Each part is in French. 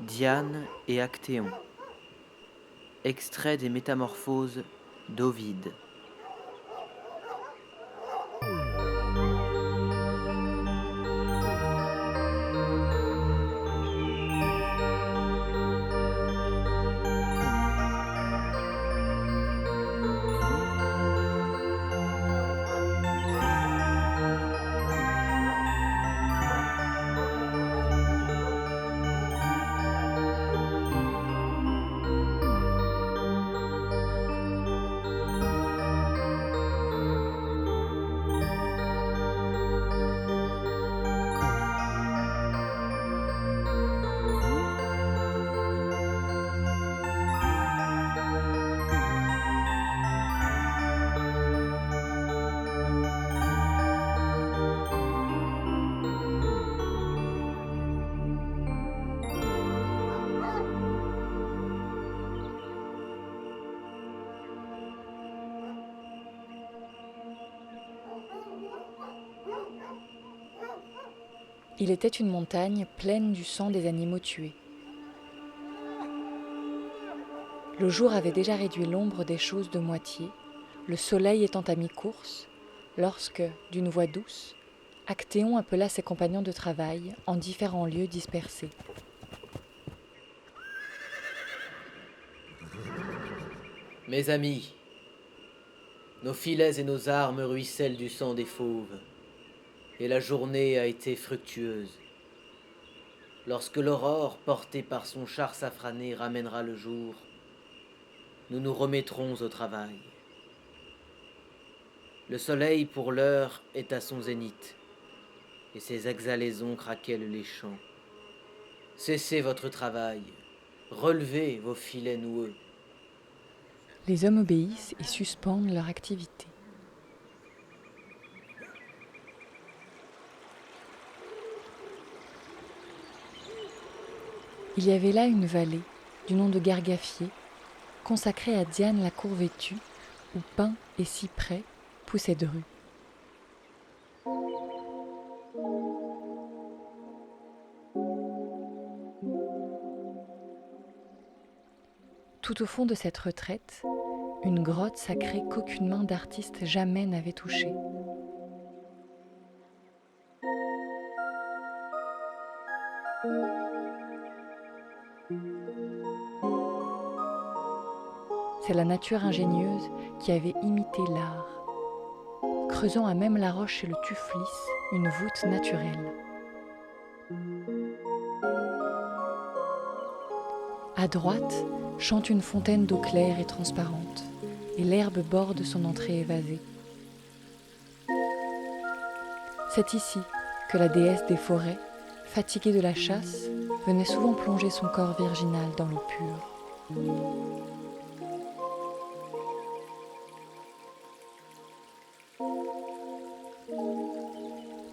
Diane et Actéon. Extrait des Métamorphoses d'Ovide. Il était une montagne pleine du sang des animaux tués. Le jour avait déjà réduit l'ombre des choses de moitié, le soleil étant à mi-course, lorsque, d'une voix douce, Actéon appela ses compagnons de travail en différents lieux dispersés. Mes amis, nos filets et nos armes ruissellent du sang des fauves, et la journée a été fructueuse. Lorsque l'aurore, portée par son char safrané, ramènera le jour, nous nous remettrons au travail. Le soleil, pour l'heure, est à son zénith, et ses exhalaisons craquellent les champs. Cessez votre travail, relevez vos filets noueux. Les hommes obéissent et suspendent leur activité. Il y avait là une vallée, du nom de Gargafier, consacrée à Diane la cour vêtue, où pins et cyprès poussaient drues. Tout au fond de cette retraite, une grotte sacrée qu'aucune main d'artiste jamais n'avait touchée. C'est la nature ingénieuse qui avait imité l'art, creusant à même la roche et le tuflis une voûte naturelle. À droite chante une fontaine d'eau claire et transparente, et l'herbe borde son entrée évasée. C'est ici que la déesse des forêts, fatiguée de la chasse, venait souvent plonger son corps virginal dans l'eau pure.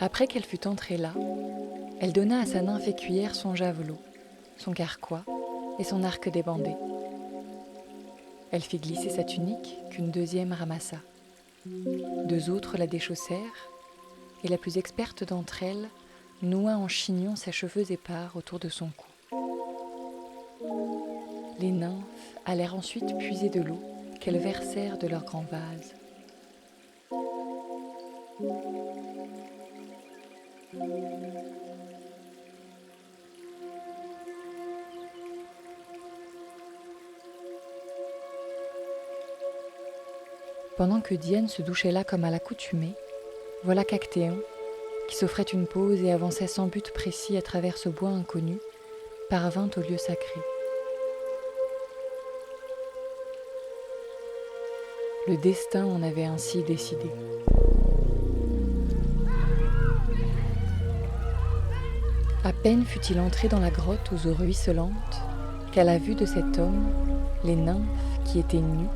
Après qu'elle fut entrée là, elle donna à sa nymphe écuyère son javelot, son carquois et son arc débandé. Elle fit glisser sa tunique qu'une deuxième ramassa. Deux autres la déchaussèrent, et la plus experte d'entre elles noua en chignon ses cheveux épars autour de son cou. Les nymphes allèrent ensuite puiser de l'eau qu'elles versèrent de leurs grands vases. Pendant que Diane se douchait là comme à l'accoutumée, voilà qu'Actéon, qui s'offrait une pause et avançait sans but précis à travers ce bois inconnu, parvint au lieu sacré. Le destin en avait ainsi décidé. À peine fut-il entré dans la grotte aux eaux ruisselantes qu'à la vue de cet homme, les nymphes, qui étaient nues,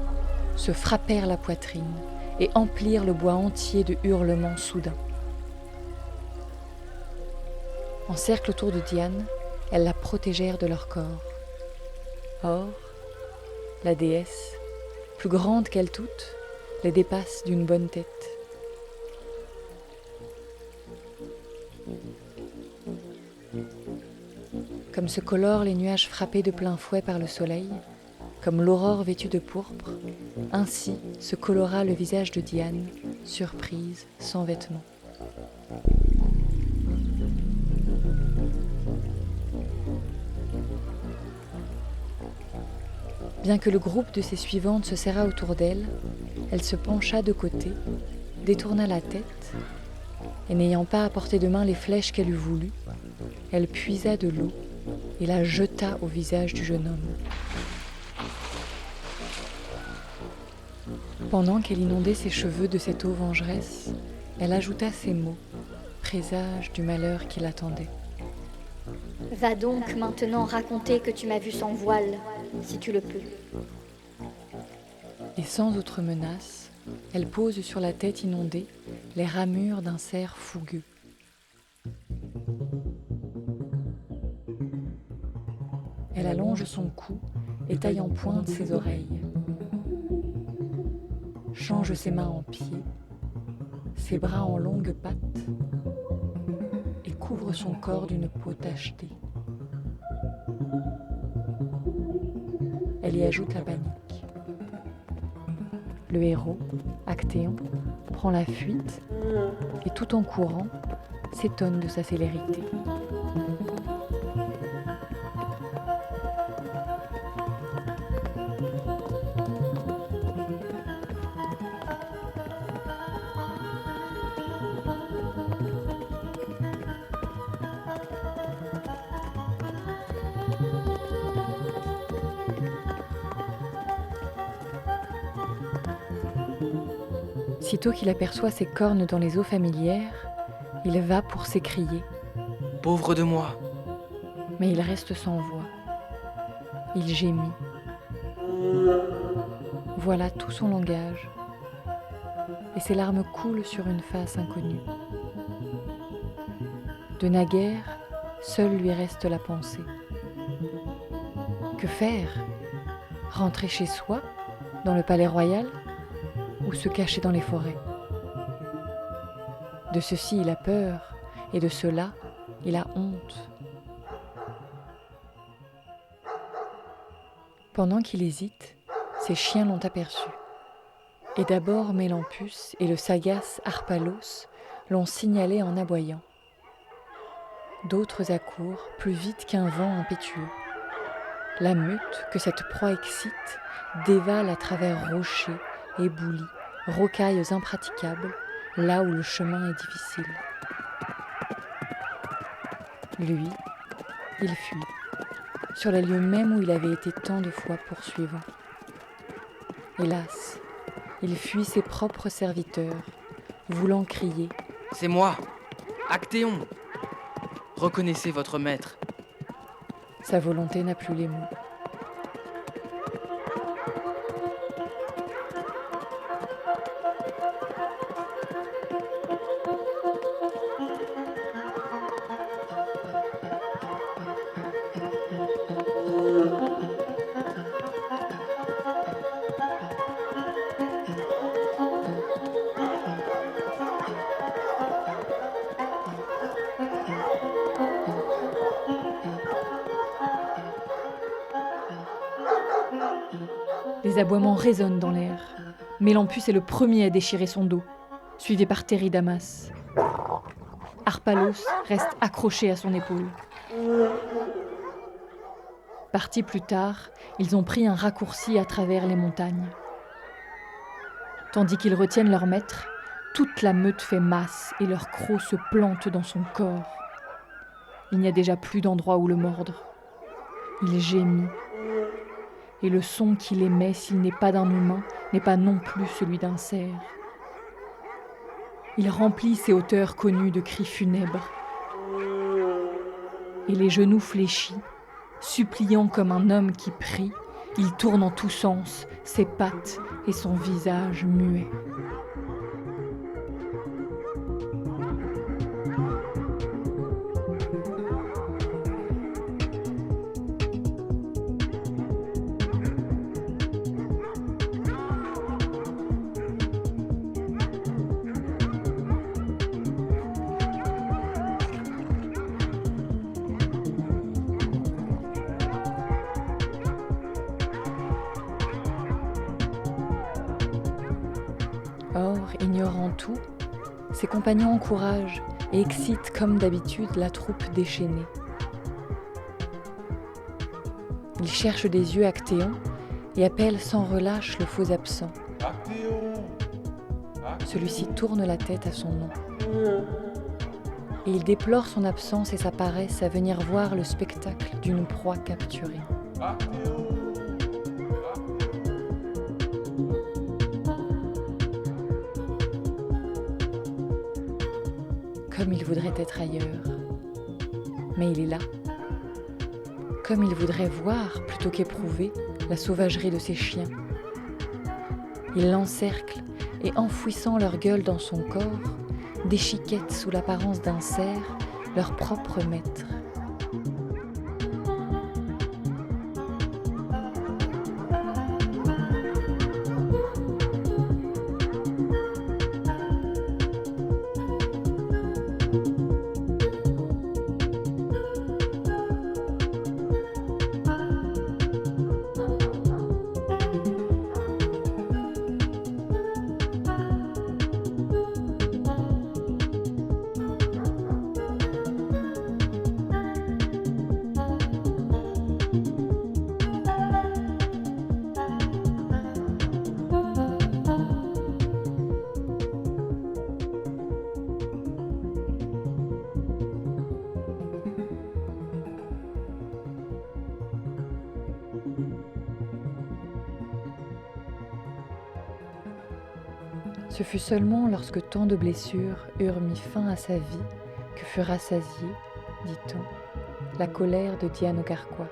se frappèrent la poitrine et emplirent le bois entier de hurlements soudains. En cercle autour de Diane, elles la protégèrent de leur corps. Or, la déesse, plus grande qu'elles toutes, les dépasse d'une bonne tête. comme se colorent les nuages frappés de plein fouet par le soleil, comme l'aurore vêtue de pourpre, ainsi se colora le visage de Diane, surprise, sans vêtements. Bien que le groupe de ses suivantes se serra autour d'elle, elle se pencha de côté, détourna la tête, et n'ayant pas à portée de main les flèches qu'elle eût voulu, elle puisa de l'eau et la jeta au visage du jeune homme. Pendant qu'elle inondait ses cheveux de cette eau vengeresse, elle ajouta ces mots, présage du malheur qui l'attendait. Va donc maintenant raconter que tu m'as vu sans voile, si tu le peux. Et sans autre menace, elle pose sur la tête inondée les ramures d'un cerf fougueux. Elle allonge son cou et taille en pointe ses oreilles. Change ses mains en pieds, ses bras en longues pattes et couvre son corps d'une peau tachetée. Elle y ajoute la panique. Le héros, Actéon, prend la fuite et tout en courant, s'étonne de sa célérité. Sitôt qu'il aperçoit ses cornes dans les eaux familières, il va pour s'écrier. « Pauvre de moi !» Mais il reste sans voix. Il gémit. Voilà tout son langage. Et ses larmes coulent sur une face inconnue. De naguère, seule lui reste la pensée. Que faire ? Rentrer chez soi, dans le palais royal ? Ou se cacher dans les forêts. De ceci, il a peur, et de cela, il a honte. Pendant qu'il hésite, ses chiens l'ont aperçu. Et d'abord Mélampus et le sagace Harpalos l'ont signalé en aboyant. D'autres accourent, plus vite qu'un vent impétueux. La meute, que cette proie excite, dévale à travers rochers, éboulis, rocailles impraticables, là où le chemin est difficile. Lui, il fuit, sur les lieux mêmes où il avait été tant de fois poursuivant. Hélas, il fuit ses propres serviteurs, voulant crier « C'est moi, Actéon ! Reconnaissez votre maître !» Sa volonté n'a plus les mots. Les aboiements résonnent dans l'air. Mélampus est le premier à déchirer son dos, suivi par Théridamas. Harpalos reste accroché à son épaule. Partis plus tard, ils ont pris un raccourci à travers les montagnes. Tandis qu'ils retiennent leur maître, toute la meute fait masse et leur croc se plante dans son corps. Il n'y a déjà plus d'endroit où le mordre. Il gémit. Et le son qu'il émet, s'il n'est pas d'un humain, n'est pas non plus celui d'un cerf. Il remplit ces hauteurs connues de cris funèbres. Et les genoux fléchis, suppliant comme un homme qui prie, il tourne en tous sens ses pattes et son visage muet. ignorant tout, ses compagnons encouragent et excitent comme d'habitude la troupe déchaînée. Ils cherchent des yeux Actéon et appellent sans relâche le faux absent. Celui-ci tourne la tête à son nom. Et il déplore son absence et sa paresse à venir voir le spectacle d'une proie capturée. Comme il voudrait être ailleurs. Mais il est là. Comme il voudrait voir, plutôt qu'éprouver, la sauvagerie de ses chiens. Il l'encercle et, enfouissant leur gueule dans son corps, déchiquette sous l'apparence d'un cerf leur propre maître. Ce fut seulement lorsque tant de blessures eurent mis fin à sa vie que fut rassasiée, dit-on, la colère de Diane au Carquois.